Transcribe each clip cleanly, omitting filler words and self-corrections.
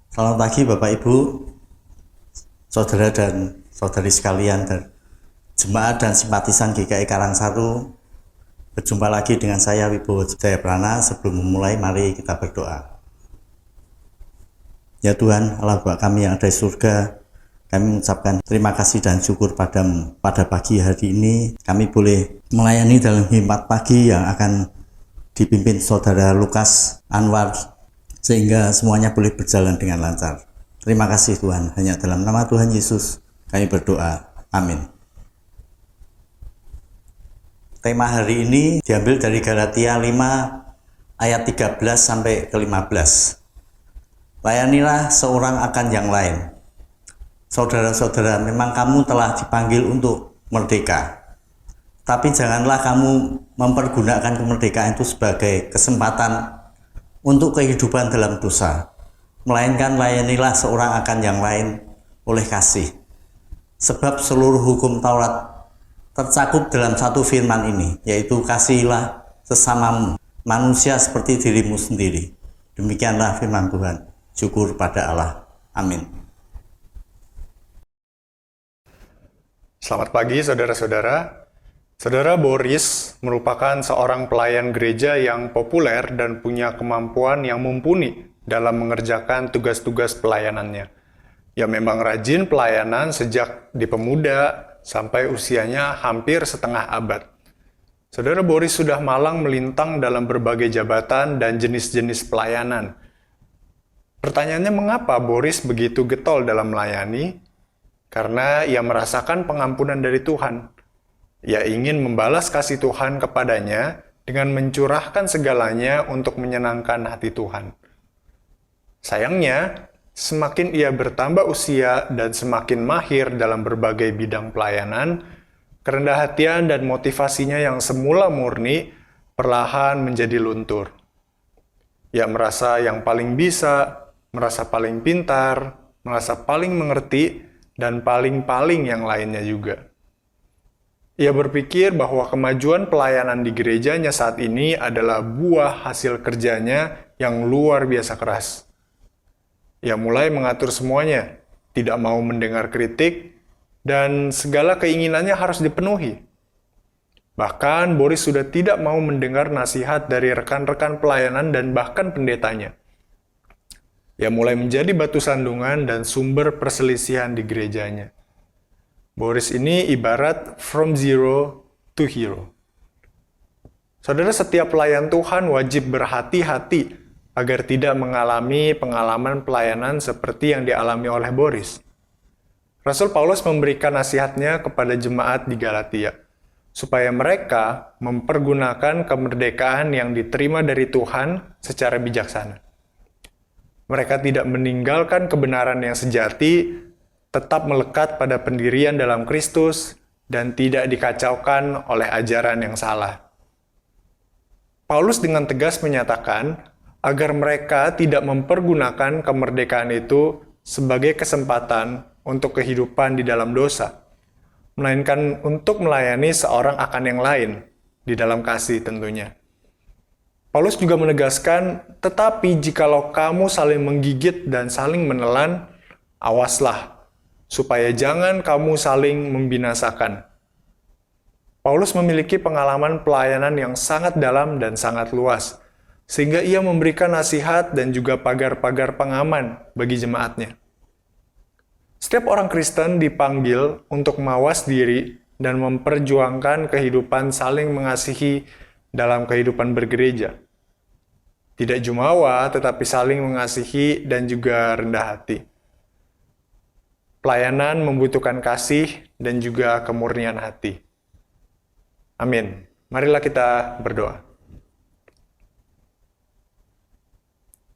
Selamat pagi Bapak Ibu, saudara dan saudari sekalian, dan jemaat dan simpatisan GKI Karangsaru. Berjumpa lagi dengan saya Wibowo Jayaprana. Sebelum memulai, mari kita berdoa. Ya Tuhan, Allah Bapa kami yang ada di surga, kami mengucapkan terima kasih dan syukur padamu. Pada pagi hari ini kami boleh melayani dalam khidmat pagi yang akan dipimpin Saudara Lukas Anwar, sehingga semuanya boleh berjalan dengan lancar. Terima kasih Tuhan, hanya dalam nama Tuhan Yesus kami berdoa. Amin. Tema hari ini diambil dari Galatia 5 ayat 13 sampai ke 15. Layanilah seorang akan yang lain. Saudara-saudara, memang kamu telah dipanggil untuk merdeka. Tapi janganlah kamu mempergunakan kemerdekaan itu sebagai kesempatan untuk kehidupan dalam dosa, melainkan layanilah seorang akan yang lain oleh kasih. Sebab seluruh hukum Taurat tercakup dalam satu firman ini, yaitu kasihilah sesamamu, manusia seperti dirimu sendiri. Demikianlah firman Tuhan. Syukur pada Allah. Amin. Selamat pagi saudara-saudara. Saudara Boris merupakan seorang pelayan gereja yang populer dan punya kemampuan yang mumpuni dalam mengerjakan tugas-tugas pelayanannya. Ia memang rajin pelayanan sejak di pemuda sampai usianya hampir setengah abad. Saudara Boris sudah malang melintang dalam berbagai jabatan dan jenis-jenis pelayanan. Pertanyaannya, mengapa Boris begitu getol dalam melayani? Karena ia merasakan pengampunan dari Tuhan. Ia ingin membalas kasih Tuhan kepadanya dengan mencurahkan segalanya untuk menyenangkan hati Tuhan. Sayangnya, semakin ia bertambah usia dan semakin mahir dalam berbagai bidang pelayanan, kerendah hatian dan motivasinya yang semula murni perlahan menjadi luntur. Ia merasa yang paling bisa, merasa paling pintar, merasa paling mengerti, dan paling-paling yang lainnya juga. Ia berpikir bahwa kemajuan pelayanan di gerejanya saat ini adalah buah hasil kerjanya yang luar biasa keras. Ia mulai mengatur semuanya, tidak mau mendengar kritik, dan segala keinginannya harus dipenuhi. Bahkan Boris sudah tidak mau mendengar nasihat dari rekan-rekan pelayanan dan bahkan pendetanya. Ia mulai menjadi batu sandungan dan sumber perselisihan di gerejanya. Boris ini ibarat from zero to hero. Saudara, setiap pelayan Tuhan wajib berhati-hati agar tidak mengalami pengalaman pelayanan seperti yang dialami oleh Boris. Rasul Paulus memberikan nasihatnya kepada jemaat di Galatia, supaya mereka mempergunakan kemerdekaan yang diterima dari Tuhan secara bijaksana. Mereka tidak meninggalkan kebenaran yang sejati, tetap melekat pada pendirian dalam Kristus, dan tidak dikacaukan oleh ajaran yang salah. Paulus dengan tegas menyatakan agar mereka tidak mempergunakan kemerdekaan itu sebagai kesempatan untuk kehidupan di dalam dosa, melainkan untuk melayani seorang akan yang lain, di dalam kasih tentunya. Paulus juga menegaskan, tetapi jikalau kamu saling menggigit dan saling menelan, awaslah, supaya jangan kamu saling membinasakan. Paulus memiliki pengalaman pelayanan yang sangat dalam dan sangat luas, sehingga ia memberikan nasihat dan juga pagar-pagar pengaman bagi jemaatnya. Setiap orang Kristen dipanggil untuk mawas diri dan memperjuangkan kehidupan saling mengasihi dalam kehidupan bergereja. Tidak jumawa, tetapi saling mengasihi dan juga rendah hati. Pelayanan membutuhkan kasih dan juga kemurnian hati. Amin. Marilah kita berdoa.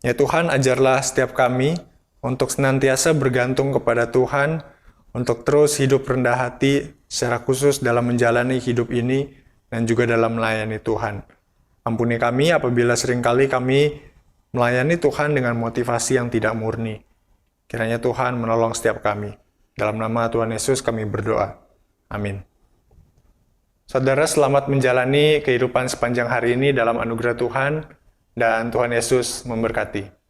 Ya Tuhan, ajarlah setiap kami untuk senantiasa bergantung kepada Tuhan, untuk terus hidup rendah hati, secara khusus dalam menjalani hidup ini dan juga dalam melayani Tuhan. Ampuni kami apabila seringkali kami melayani Tuhan dengan motivasi yang tidak murni. Kiranya Tuhan menolong setiap kami. Dalam nama Tuhan Yesus kami berdoa. Amin. Saudara, selamat menjalani kehidupan sepanjang hari ini dalam anugerah Tuhan, dan Tuhan Yesus memberkati.